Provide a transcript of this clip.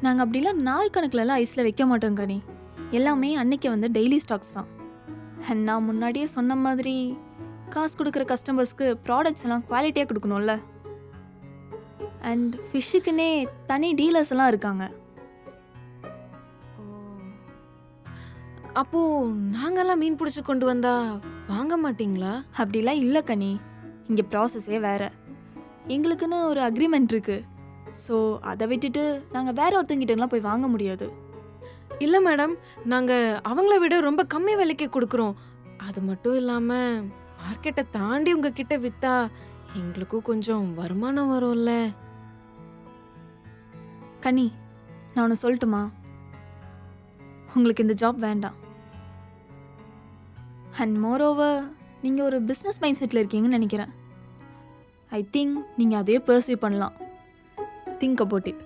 நாங்கள் அப்படிலாம் நாள் கணக்குலலாம் ஐஸில் வைக்க மாட்டோம் கனி. எல்லாமே அன்னைக்கு வந்து டெய்லி ஸ்டாக்ஸ் தான். அண்ட் நான் முன்னாடியே சொன்ன மாதிரி காசு கொடுக்குற கஸ்டமர்ஸ்க்கு ப்ராடக்ட்ஸ் எல்லாம் குவாலிட்டியாக கொடுக்கணும்ல. அண்ட் ஃபிஷ்ஷுக்குன்னே தனி டீலர்ஸ் எல்லாம் இருக்காங்க. அப்போ நாங்கெல்லாம் மீன் பிடிச்சி கொண்டு வந்தா வாங்க மாட்டீங்களா? அப்படிலாம் இல்லை கனி, இங்கே ப்ராசஸே வேற. எங்களுக்குன்னு ஒரு அக்ரிமெண்ட் இருக்கு. ஸோ அதை விட்டுட்டு நாங்கள் வேற ஒருத்தங்கிட்டலாம் போய் வாங்க முடியாது. இல்ல மேடம், நாங்க அவங்கள விட ரொம்ப கம்மி விலைக்கு கொடுக்குறோம். அது மட்டும் இல்லாம மார்க்கெட்டை தாண்டி உங்ககிட்ட வித்தா எங்களுக்கும் கொஞ்சம் வருமானம் வரும்ல. கனி, நான் ஒன்று சொல்லட்டுமா? உங்களுக்கு இந்த ஜாப் வேண்டாம். அண்ட் மோரோவர் நீங்கள் ஒரு பிஸ்னஸ் மைண்ட் செட்டில் இருக்கீங்கன்னு நினைக்கிறேன். ஐ திங்க் நீங்கள் அதே பர்சீவ் பண்ணலாம். Think about it.